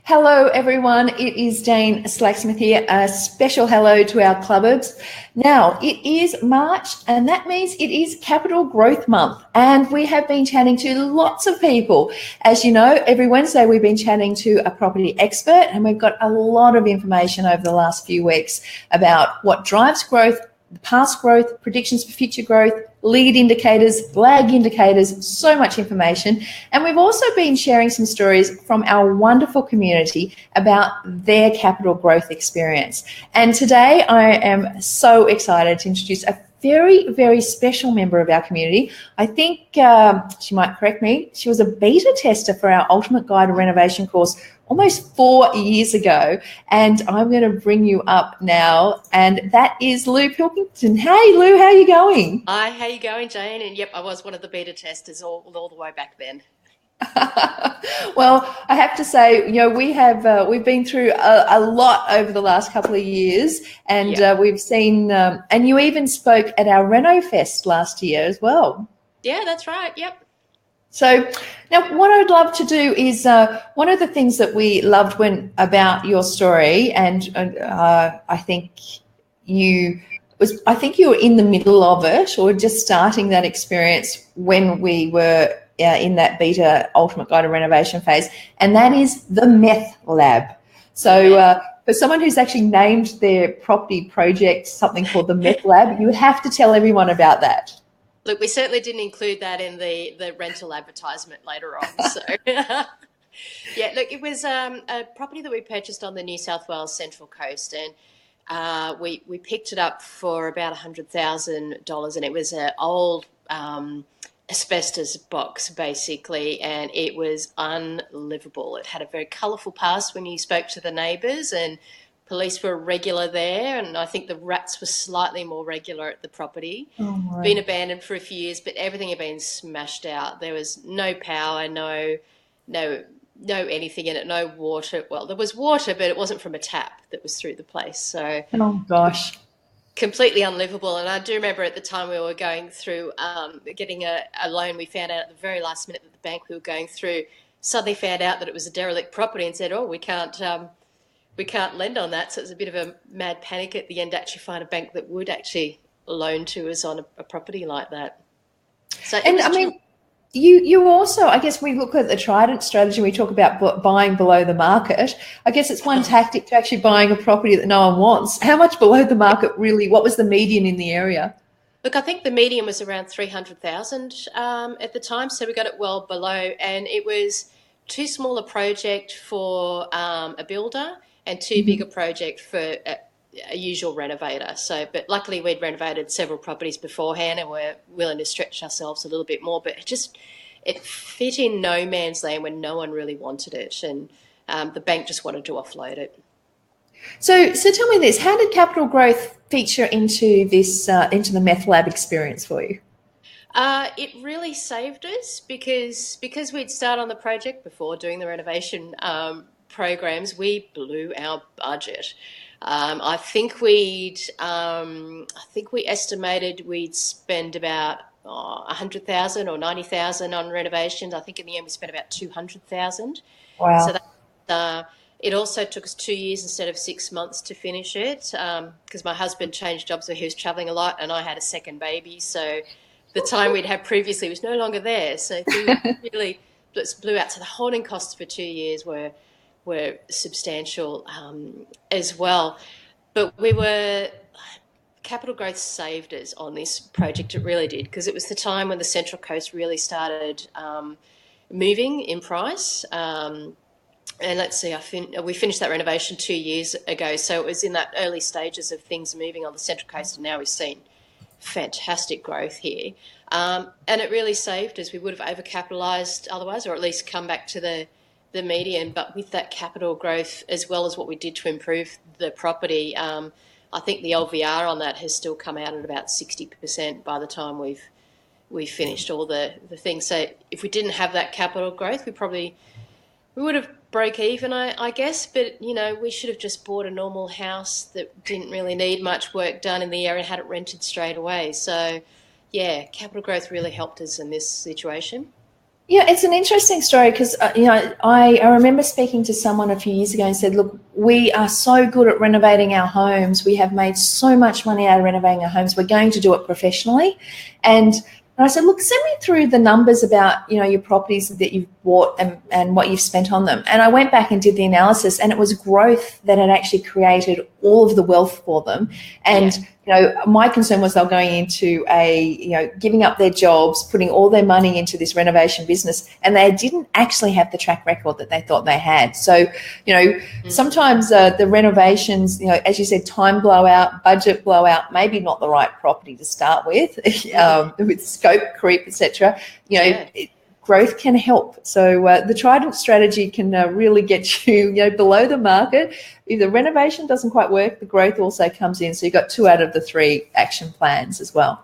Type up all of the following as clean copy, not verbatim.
Hello, everyone. It is Jane Slacksmith here. A special hello to our clubbers. Now, it is March, and that means it is Capital Growth Month, and we have been chatting to lots of people. As you know, every Wednesday we've been chatting to a property expert, and we've got a lot of information over the last few weeks about what drives growth, past growth, predictions for future growth, lead indicators, lag indicators, so much information. And we've also been sharing some stories from our wonderful community about their capital growth experience. And today I am so excited to introduce a very, very special member of our community. I think she might correct me. She was a beta tester for our Ultimate Guide to Renovation course almost 4 years ago. And I'm going to bring you up now. And that is Lou Pilkington. Hey, Lou, how are you going? Hi, how you going, Jane? And yep, I was one of the beta testers all the way back then. Well, I have to say, we've been through a lot over the last couple of years, and we've seen, and you even spoke at our Reno Fest last year as well. Yeah, that's right. Yep. So now what I'd love to do is one of the things that we loved about your story, and I think you were in the middle of it or just starting that experience when we were in that beta Ultimate Guide to Renovation phase, and that is the meth lab. So for someone who's actually named their property project something called the meth lab, you have to tell everyone about that. Look, we certainly didn't include that in the rental advertisement later on. So yeah, look, it was a property that we purchased on the New South Wales Central Coast, and we picked it up for about $100,000, and it was an old asbestos box basically, and it was unlivable. It had a very colourful past when you spoke to the neighbours, and police were regular there, and I think the rats were slightly more regular at the property. Oh, been abandoned for a few years, but everything had been smashed out. There was no power, no anything in it, no water. Well, there was water, but it wasn't from a tap that was through the place. So oh gosh. Completely unlivable. And I do remember at the time we were going through getting a loan, we found out at the very last minute that the bank we were going through suddenly found out that it was a derelict property and said, oh, we can't lend on that. So it was a bit of a mad panic at the end to actually find a bank that would actually loan to us on a property like that. So and I mean, you also, I guess we look at the Trident strategy, we talk about buying below the market. I guess it's one tactic to actually buying a property that no one wants. How much below the market really, what was the median in the area? Look, I think the median was around 300,000 at the time, so we got it well below, and it was too small a project for a builder and too big a project for a usual renovator. So, but luckily we'd renovated several properties beforehand and we're willing to stretch ourselves a little bit more, but it fit in no man's land when no one really wanted it, and the bank just wanted to offload it. So tell me this, how did capital growth feature into the meth lab experience for you? It really saved us because we'd started on the project before doing the renovation programs. We blew our budget. I think we estimated we'd spend about 100,000 or 90,000 on renovations. I think in the end we spent about 200,000. Wow. So that, it also took us 2 years instead of 6 months to finish it because my husband changed jobs, so he was travelling a lot, and I had a second baby. So the time we'd had previously was no longer there. So things really blew out. So the holding costs for 2 years were substantial as well. But capital growth saved us on this project. It really did, because it was the time when the Central Coast really started moving in price. And let's see, we finished that renovation 2 years ago, so it was in that early stages of things moving on the Central Coast, and now we've seen fantastic growth here. And it really saved us. We would have overcapitalised otherwise, or at least come back to the median, but with that capital growth as well as what we did to improve the property, I think the LVR on that has still come out at about 60% by the time we've finished all the things. So if we didn't have that capital growth, we would have broke even, I guess, but we should have just bought a normal house that didn't really need much work done in the area and had it rented straight away. So yeah, capital growth really helped us in this situation. Yeah, it's an interesting story because, I remember speaking to someone a few years ago and said, look, we are so good at renovating our homes. We have made so much money out of renovating our homes. We're going to do it professionally. And I said, look, send me through the numbers about, your properties that you've bought and what you've spent on them. And I went back and did the analysis, and it was growth that had actually created all of the wealth for them. And Yeah. my concern was they were going into giving up their jobs, putting all their money into this renovation business, and they didn't actually have the track record that they thought they had. So, sometimes the renovations, as you said, time blowout, budget blowout, maybe not the right property to start with, with scope creep, etc. Yeah. Growth can help. So the Trident strategy can really get you, below the market. If the renovation doesn't quite work, the growth also comes in. So you've got 2 out of the 3 action plans as well.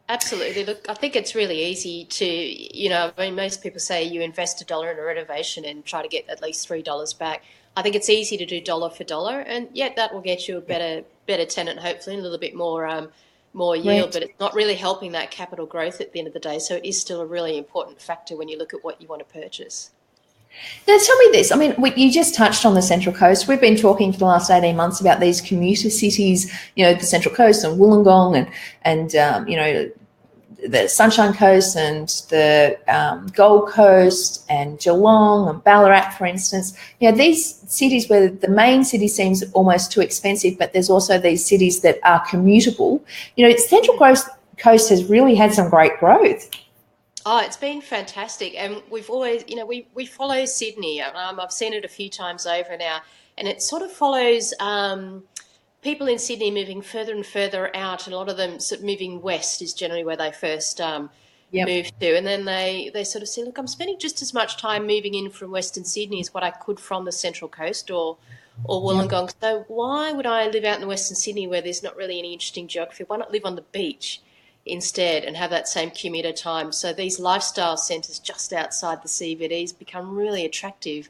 Absolutely. Look, I think it's really easy to, most people say you invest $1 in a renovation and try to get at least $3 back. I think it's easy to do dollar for dollar, and yet that will get you a better tenant, hopefully, and a little bit more yield, Rent. but it's not really helping that capital growth at the end of the day. So it is still a really important factor when you look at what you want to purchase. Now, tell me this. I mean, you just touched on the Central Coast. We've been talking for the last 18 months about these commuter cities, the Central Coast and Wollongong and the Sunshine Coast and the Gold Coast and Geelong and Ballarat, for instance. These cities where the main city seems almost too expensive, but there's also these cities that are commutable. Central Coast has really had some great growth. Oh, it's been fantastic, and we've always, we follow Sydney. I've seen it a few times over now, and it sort of follows people in Sydney moving further and further out, and a lot of them sort of moving west is generally where they first Yep. move to, and then they sort of say, look, I'm spending just as much time moving in from Western Sydney as what I could from the Central Coast or Yep. Wollongong. So why would I live out in the Western Sydney where there's not really any interesting geography? Why not live on the beach instead and have that same commuter time? So these lifestyle centres just outside the CBDs become really attractive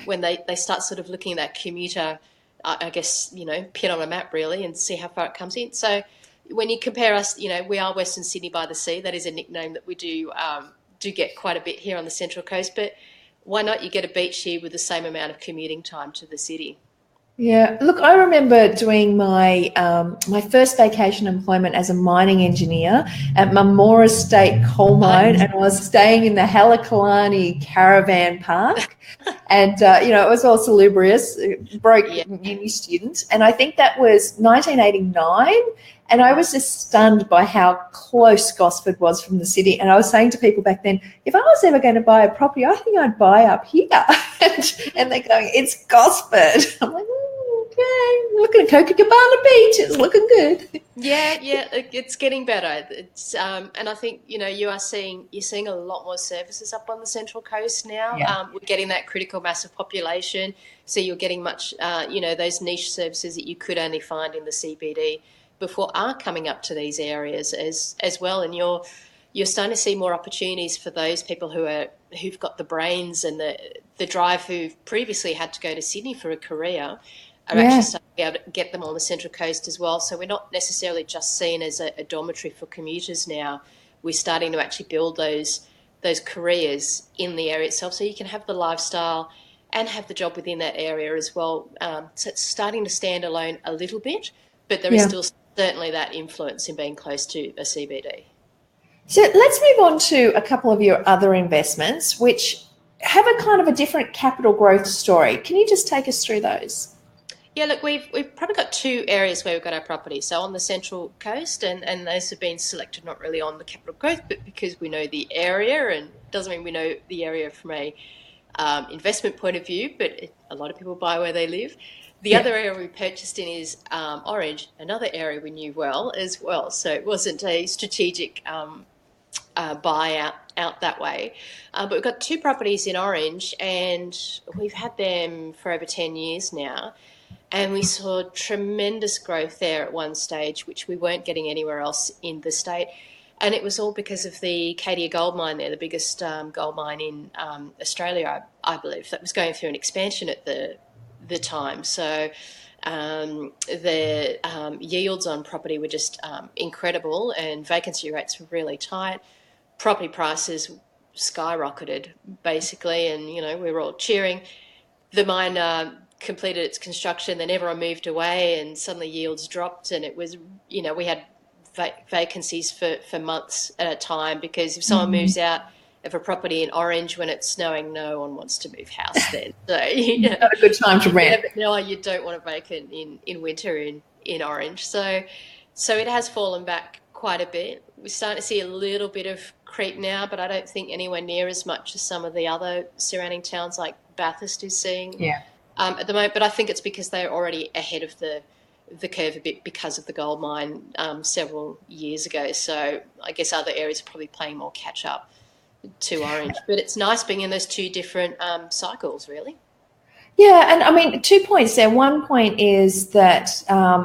when they start sort of looking at that commuter, I guess, pin on a map really, and see how far it comes in. So when you compare us, we are Western Sydney by the Sea. That is a nickname that we do get quite a bit here on the Central Coast. But why not you get a beach here with the same amount of commuting time to the city? Yeah, look, I remember doing my my first vacation employment as a mining engineer at Mamora State Coal Mine, Nice. and I was staying in the Halakalani Caravan Park, and it was all salubrious, broke Yeah. uni student, and I think that was 1989, and I was just stunned by how close Gosford was from the city. And I was saying to people back then, if I was ever going to buy a property, I think I'd buy up here, and they're going, it's Gosford. I'm like, okay, looking at Copacabana Beach, it's looking good. Yeah, it's getting better. It's and I think you're seeing a lot more services up on the Central Coast now. Yeah. We're getting that critical mass of population, so you're getting much those niche services that you could only find in the CBD before are coming up to these areas as well, and you're starting to see more opportunities for those people who've got the brains and the drive, who've previously had to go to Sydney for a career, are actually Yeah. starting to be able to get them on the Central Coast as well. So we're not necessarily just seen as a dormitory for commuters now. We're starting to actually build those careers in the area itself, so you can have the lifestyle and have the job within that area as well. So it's starting to stand alone a little bit, but there is Yeah. still certainly that influence in being close to a CBD. So let's move on to a couple of your other investments, which have a kind of a different capital growth story. Can you just take us through those? Yeah, look, we've probably got 2 areas where we've got our property. So on the Central Coast, and those have been selected not really on the capital growth, but because we know the area, and doesn't mean we know the area from a investment point of view, but a lot of people buy where they live. The Yeah. other area we purchased in is Orange, another area we knew well as well. So it wasn't a strategic buy out that way. But we've got 2 properties in Orange, and we've had them for over 10 years now. And we saw tremendous growth there at one stage, which we weren't getting anywhere else in the state. And it was all because of the Cadia gold mine there, the biggest gold mine in Australia, I believe, that was going through an expansion at the time. So the yields on property were just incredible, and vacancy rates were really tight. Property prices skyrocketed basically, and we were all cheering. The mine completed its construction, then everyone moved away, and suddenly yields dropped, and it was we had vacancies for months at a time, because if someone moves out of a property in Orange when it's snowing, no one wants to move house then. So not a good time to rent. No, you don't want a vacant in winter in Orange. So it has fallen back quite a bit. We're starting to see a little bit of creep now, but I don't think anywhere near as much as some of the other surrounding towns like Bathurst is seeing at the moment. But I think it's because they're already ahead of the curve a bit because of the gold mine several years ago. So I guess other areas are probably playing more catch up to Orange. But it's nice being in those two different cycles, really. Yeah, and I mean, 2 points there. One point is that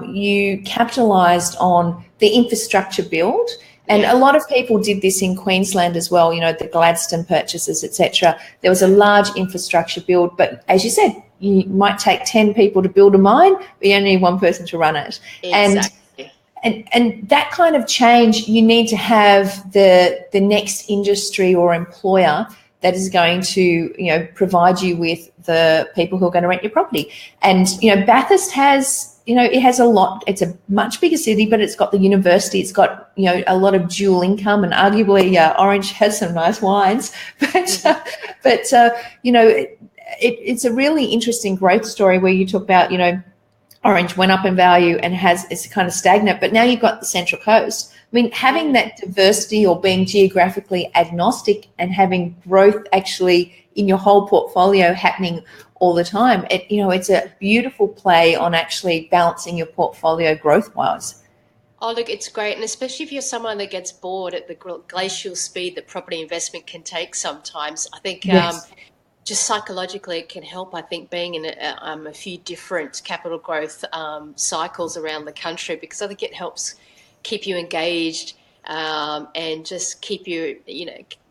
you capitalised on the infrastructure build, and a lot of people did this in Queensland as well, the Gladstone purchases, etc. There was a large infrastructure build, but as you said, you might take 10 people to build a mine, but you only need one person to run it. Exactly. And that kind of change, you need to have the next industry or employer that is going to, provide you with the people who are going to rent your property. And, Bathurst has, it has a lot. It's a much bigger city, but it's got the university. It's got, a lot of dual income, and arguably Orange has some nice wines. But it's a really interesting growth story where you talk about, Orange went up in value and it's kind of stagnant, but now you've got the Central Coast. I mean, having that diversity or being geographically agnostic and having growth actually in your whole portfolio happening all the time, it's a beautiful play on actually balancing your portfolio growth-wise. Oh, look, it's great. And especially if you're someone that gets bored at the glacial speed that property investment can take sometimes, I think just psychologically it can help, I think, being in a few different capital growth cycles around the country, because I think it helps keep you engaged and just keep you,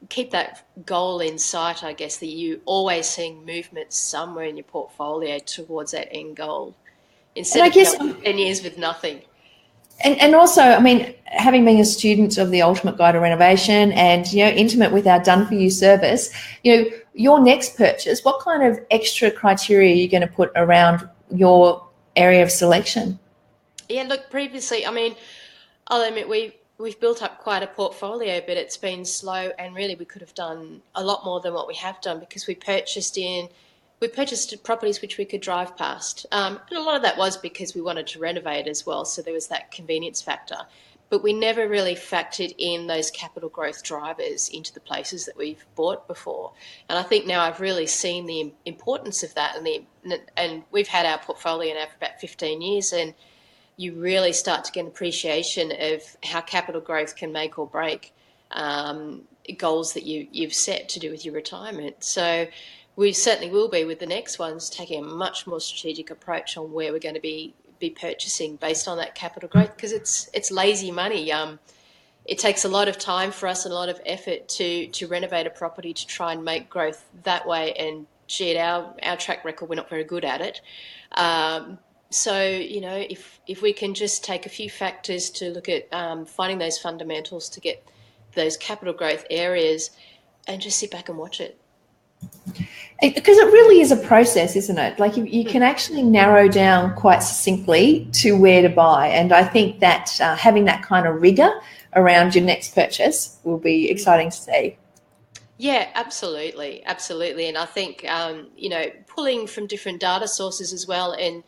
keep that goal in sight, I guess, that you always seeing movement somewhere in your portfolio towards that end goal, instead of 10 years with nothing. And also, I mean, having been a student of the Ultimate Guide to Renovation and, intimate with our Done For You service, your next purchase, what kind of extra criteria are you going to put around your area of selection? Yeah, look, previously, I mean, I'll admit we've built up quite a portfolio, but it's been slow, and really we could have done a lot more than what we have done, because we purchased properties which we could drive past. And a lot of that was because we wanted to renovate as well, so there was that convenience factor. But we never really factored in those capital growth drivers into the places that we've bought before. And I think now I've really seen the importance of that, and we've had our portfolio now for about 15 years, and you really start to get an appreciation of how capital growth can make or break goals that you've set to do with your retirement. So we certainly will be with the next ones, taking a much more strategic approach on where we're going to be purchasing based on that capital growth, because it's lazy money. It takes a lot of time for us and a lot of effort to renovate a property to try and make growth that way. And gee, our track record, we're not very good at it. So, if we can just take a few factors to look at finding those fundamentals to get those capital growth areas, and just sit back and watch it. Because it really is a process, isn't it? Like you can actually narrow down quite succinctly to where to buy. And I think that having that kind of rigor around your next purchase will be exciting to see. Yeah, absolutely. Absolutely. And I think, pulling from different data sources as well, and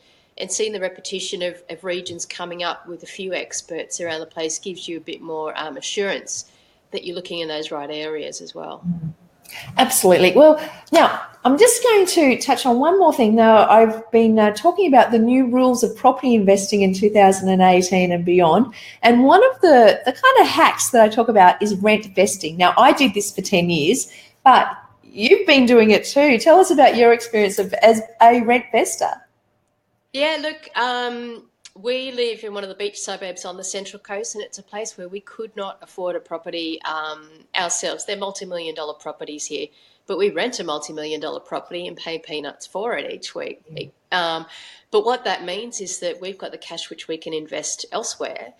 seeing the repetition of regions coming up with a few experts around the place gives you a bit more assurance that you're looking in those right areas as well. Absolutely. Well, now I'm just going to touch on one more thing. Now, I've been talking about the new rules of property investing in 2018 and beyond. And one of the kind of hacks that I talk about is rent vesting. Now, I did this for 10 years, but you've been doing it too. Tell us about your experience as a rent vestor. Yeah, look, we live in one of the beach suburbs on the Central Coast, and it's a place where we could not afford a property ourselves. They're multi-million-dollar properties here, but we rent a multi-million-dollar property and pay peanuts for it each week. But what that means is that we've got the cash which we can invest elsewhere,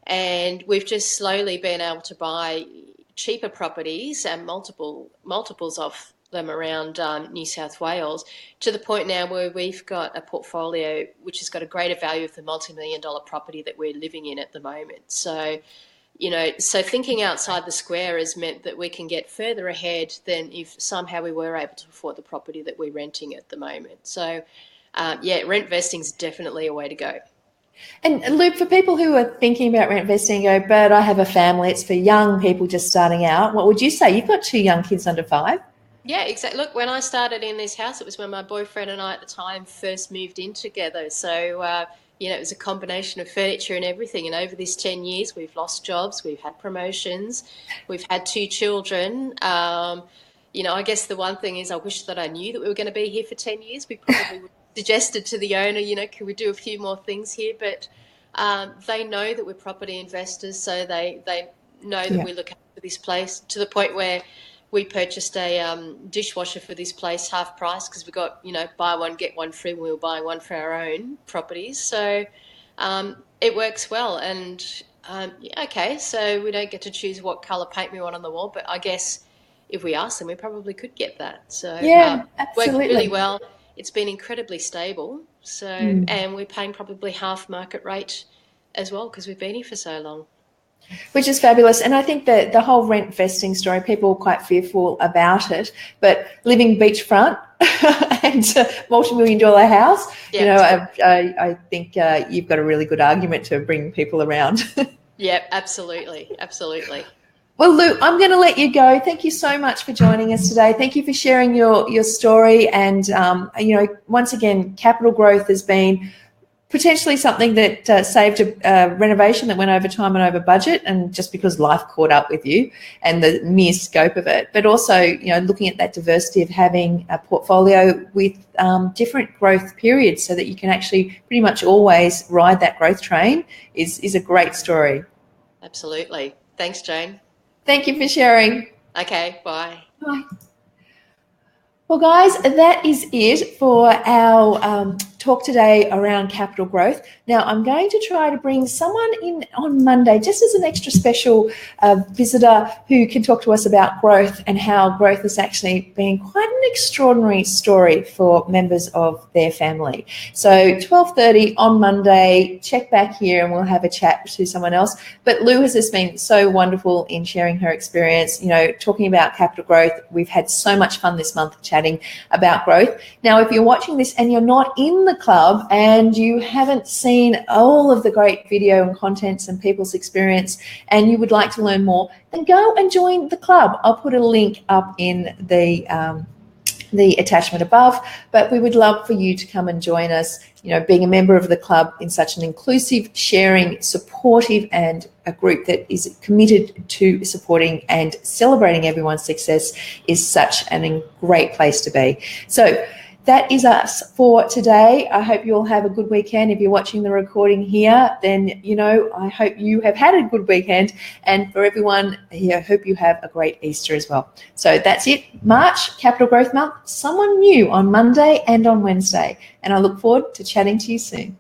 and we've just slowly been able to buy cheaper properties and multiples of them around New South Wales, to the point now where we've got a portfolio which has got a greater value of the multi-million-dollar property that we're living in at the moment. So, so thinking outside the square has meant that we can get further ahead than if somehow we were able to afford the property that we're renting at the moment. So, rent vesting is definitely a way to go. And Luke, for people who are thinking about rent vesting, go, but I have a family, it's for young people just starting out. What would you say? You've got 2 young kids under 5. Yeah, exactly. Look, when I started in this house, it was when my boyfriend and I at the time first moved in together. So, it was a combination of furniture and everything. And over these 10 years, we've lost jobs, we've had promotions, we've had 2 children. I guess the one thing is I wish that I knew that we were going to be here for 10 years. We probably would have suggested to the owner, can we do a few more things here? But they know that we're property investors, so they know that we look after this place, to the point where we purchased a dishwasher for this place, half price, because we got, buy one, get one free. We were buying one for our own properties. So it works well. And, so we don't get to choose what colour paint we want on the wall, but I guess if we asked them, we probably could get that. So absolutely. Worked really well. It's been incredibly stable. So, and we're paying probably half market rate as well, because we've been here for so long. Which is fabulous. And I think that the whole rent vesting story, people are quite fearful about it, but living beachfront and a multi-million-dollar house, I think you've got a really good argument to bring people around. Yeah, absolutely. Absolutely. Well, Lou, I'm going to let you go. Thank you so much for joining us today. Thank you for sharing your story. And, once again, capital growth has been potentially something that saved a renovation that went over time and over budget, and just because life caught up with you and the mere scope of it. But also, looking at that diversity of having a portfolio with different growth periods so that you can actually pretty much always ride that growth train is a great story. Absolutely. Thanks, Jane. Thank you for sharing. Okay, bye. Bye. Well, guys, that is it for our talk today around capital growth. Now, I'm going to try to bring someone in on Monday, just as an extra special visitor who can talk to us about growth and how growth has actually been quite an extraordinary story for members of their family. So 12:30 on Monday, check back here and we'll have a chat to someone else. But Lou has just been so wonderful in sharing her experience, talking about capital growth. We've had so much fun this month chatting about growth. Now, if you're watching this and you're not in the club and you haven't seen all of the great video and contents and people's experience and you would like to learn more, then go and join the club. I'll put a link up in the attachment above, but we would love for you to come and join us. Being a member of the club in such an inclusive, sharing, supportive, and a group that is committed to supporting and celebrating everyone's success is such a great place to be. So that is us for today. I hope you all have a good weekend. If you're watching the recording here, then, I hope you have had a good weekend. And for everyone here, I hope you have a great Easter as well. So that's it. March, Capital Growth Month, someone new on Monday and on Wednesday. And I look forward to chatting to you soon.